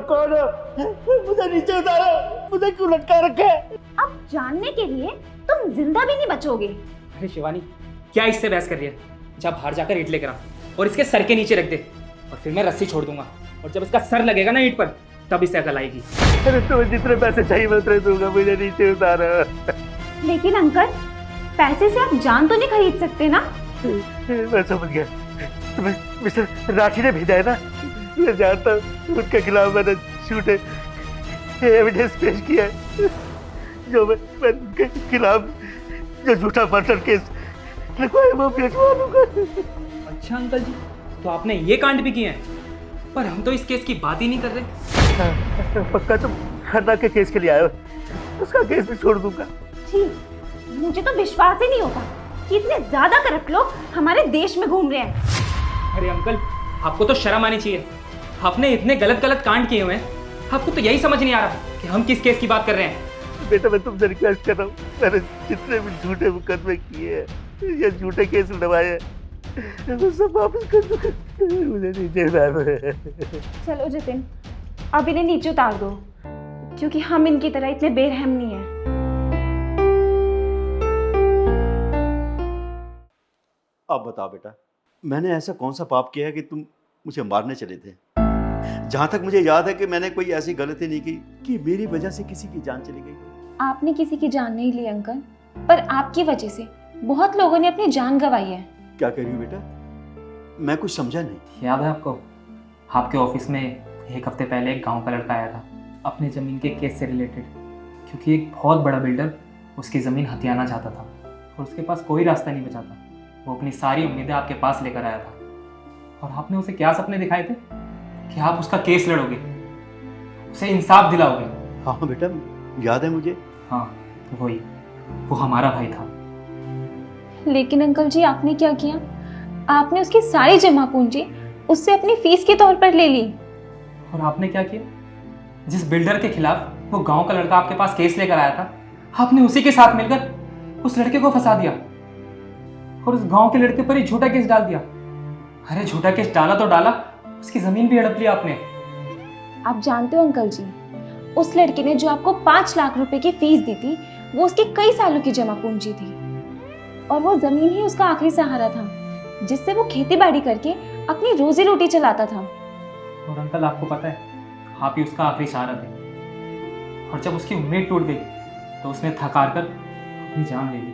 कौन हो? मुझे नीचे उतारो, मुझे क्यों लटका रखा है? अब जानने के लिए तुम जिंदा भी नहीं बचोगे। अरे शिवानी, क्या इससे बहस कर रही है? जब बाहर जाकर ईंट लेकर आ और इसके सर के नीचे रख दे, और फिर मैं रस्सी छोड़ दूंगा, और जब इसका सर लगेगा ना ईंट पर, तब इसे अकल आएगी। अरे तुम्हें जितने पैसे चाहिए मैं उतने दूंगा, मुझे नीचे उतारो। लेकिन अंकल, पैसे से आप जान तो नहीं खरीद सकते ना। मैं समझ गया, तुम्हें मिस्टर राठी ने भेजा है ना? मैं जानता हूँ, उनके खिलाफ मैंने झूठे एविडेंस पेश किया है, जो मैं उनके खिलाफ जो झूठा मर्डर केस लगवाया वो भिजवा दूंगा। अच्छा अंकल जी, तो आपने ये कांड भी किए हैं, पर हम तो इस केस की बात ही नहीं कर रहे। पक्का तुम खन्ना के केस के लिए आए हो? उसका केस भी छोड़ दूंगा। जी, मुझे तो विश्वास ही नहीं होता कि इतने ज्यादा करप्ट लोग हमारे देश में घूम रहे हैं। अरे अंकल, आपको तो शर्म आनी चाहिए। आपने इतने गलत गलत कांड किए हुए हैं, आपको तो यही समझ नहीं आ रहा कि हम किस केस की बात कर रहे हैं। बेटा मैं तुमसे रिक्वेस्ट कर रहा हूँ, मैंने जितने भी झूठे मुकदमे किए हैं या झूठे केस लड़वाए हैं वो सब वापस कर दो, मुझे नीचे उतारो। चलो जितिन, अब इन्हें नीचे उतार दो, क्योंकि हम इनकी तरह इतने बेरहम नहीं है। अब बताओ बेटा, मैंने ऐसा कौन सा पाप किया है कि तुम मुझे मारने चले थे? जहाँ तक मुझे याद है कि मैंने कोई ऐसी गलती नहीं की कि मेरी वजह से किसी की जान चली गई। आपने किसी की जान नहीं ली अंकल, पर आपकी वजह से बहुत लोगों ने अपनी जान गंवाई है। क्या कह रही हो बेटा? मैं कुछ समझा नहीं। याद है आपको, आपके ऑफिस में एक हफ्ते पहले एक गांव का लड़का आया था अपने ज़मीन के केस से रिलेटेड, क्योंकि एक बहुत बड़ा बिल्डर उसकी ज़मीन हथियाना चाहता था और उसके पास कोई रास्ता नहीं बचा था। वो अपनी सारी उम्मीदें आपके पास लेकर आया था, और आपने उसे क्या सपने दिखाए थे कि आप उसका केस लड़ोगे, उसे इंसाफ दिलाओगे। हाँ बेटा, याद है मुझे। हाँ वही, वो हमारा भाई था। लेकिन अंकल जी, आपने क्या किया? आपने उसकी सारी जमा पूंजी उससे अपनी फीस के तौर पर ले ली। और आपने क्या किया? जिस बिल्डर के खिलाफ वो गांव का लड़का आपके पास केस लेकर आया था, आपने उसी के साथ मिलकर उस लड़के को फंसा दिया और उस गांव के लड़के पर ही झूठा केस डाल दिया। अरे झूठा केस डाला तो डाला, उसकी जमीन भी हड़प लिया आपने। आप जानते हो अंकल जी, उस लड़के ने जो आपको 5 लाख रुपए की फीस दी थी, वो उसकी कई सालों की जमा पूंजी थी, और वो जमीन ही उसका आखिरी सहारा था, जिससे वो खेती बाड़ी करके अपनी रोजी रोटी चलाता था। और अंकल, आपको पता है, आप ही उसका आखिरी सहारा थे, और जब उसकी उम्मीद टूट गई तो उसने थक हार कर अपनी जान ले ली।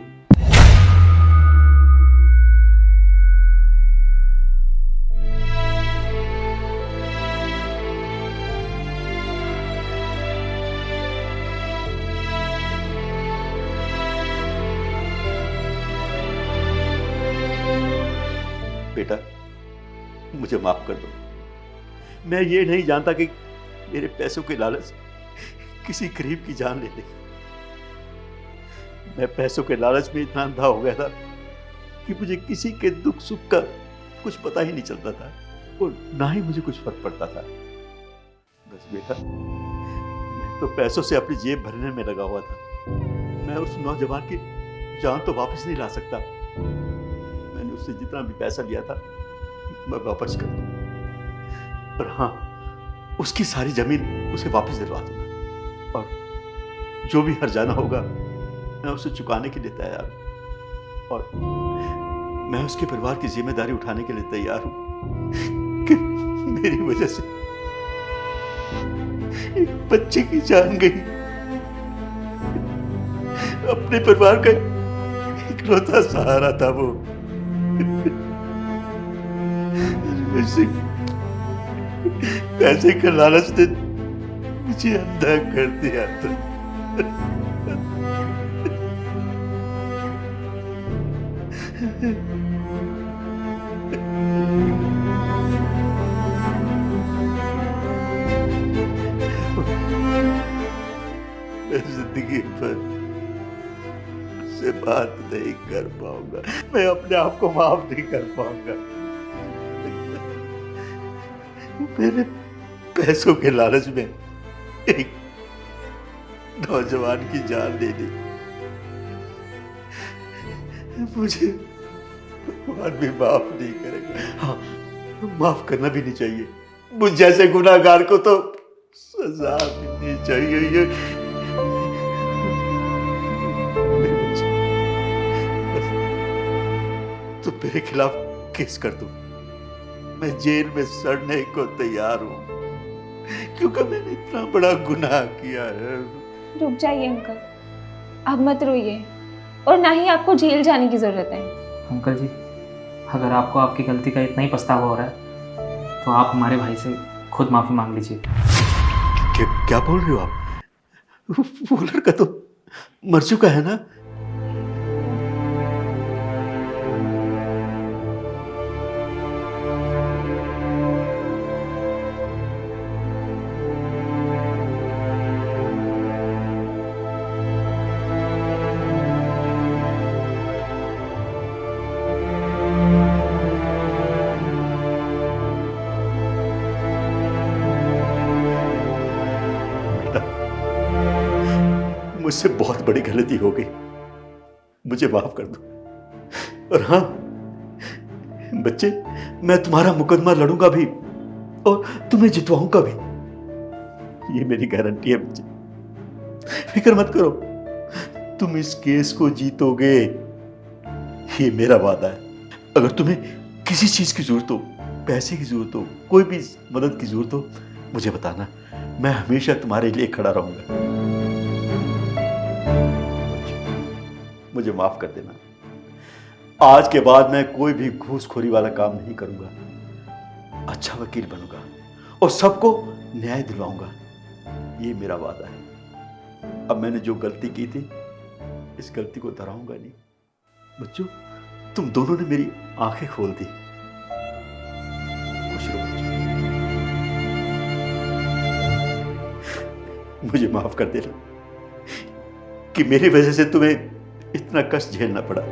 बेटा मुझे माफ कर दो, मैं ये नहीं जानता कि मेरे पैसों के लालच किसी गरीब की जान ले लेगी। मैं पैसों के लालच में इतना अंधा हो गया था कि मुझे किसी के दुख सुख का कुछ पता ही नहीं चलता था, और ना ही मुझे कुछ फर्क पड़ता था। बस बेटा, मैं तो पैसों से अपनी जेब भरने में लगा हुआ था। मैं उस नौजवान की जान तो वापस नहीं ला सकता। मैंने उससे जितना भी पैसा लिया था मैं वापस कर दूंगा, और हाँ, उसकी सारी जमीन उसे वापस दिलवा दूंगा, और जो भी हर्जाना होगा मैं उसे चुकाने के लिए तैयार हूं, और मैं उसके परिवार की जिम्मेदारी उठाने के लिए तैयार हूं कि मेरी वजह से एक बच्चे की जान गई, अपने परिवार का इकलौता सहारा था वो। पैसे का लालच ने मुझे अंधा कर दिया था। मैं जिंदगी भर से बात नहीं कर पाऊंगा, मैं अपने आप को माफ नहीं कर पाऊंगा। मैंने पैसों के लालच में एक नौजवान की जान ले ली। मुझे भगवान भी माफ नहीं करेगा। हाँ, माफ करना भी नहीं चाहिए। मुझ जैसे गुनाहगार को तो सजा मिलनी चाहिए। ये मेरे बच्चे, बस तू मेरे खिलाफ केस कर दो, मैं जेल में सड़ने को तैयार हूं, क्योंकि मैंने इतना बड़ा गुनाह किया है। रुक जाइए अंकल, आप मत रोइए और ना ही आपको जेल जाने की जरूरत है। अंकल जी, अगर आपको आपकी गलती का इतना ही पछतावा हो रहा है तो आप हमारे भाई से खुद माफ़ी मांग लीजिए। क्या बोल रहे हो आप? वो लड़का तो मर चुका है ना? मुझसे बहुत बड़ी गलती हो गई, मुझे माफ कर दो। और हाँ बच्चे, मैं तुम्हारा मुकदमा लड़ूंगा भी और तुम्हें जितवाऊंगा भी, ये मेरी गारंटी है बच्चे, फिक्र मत करो, तुम इस केस को जीतोगे, ये मेरा वादा है। अगर तुम्हें किसी चीज की जरूरत हो, पैसे की जरूरत हो, कोई भी मदद की जरूरत हो, मुझे बताना, मैं हमेशा तुम्हारे लिए खड़ा रहूंगा। मुझे माफ कर देना, आज के बाद मैं कोई भी घूसखोरी वाला काम नहीं करूंगा, अच्छा वकील बनूंगा और सबको न्याय दिलवाऊंगा, ये मेरा वादा है। अब मैंने जो गलती की थी, इस गलती को दोहराऊंगा नहीं। बच्चों, तुम दोनों ने मेरी आंखें खोल दी। खुश रहो बच्चों। मुझे माफ कर देना कि मेरी वजह से तुम्हें इतना कष्ट झेलना पड़ा।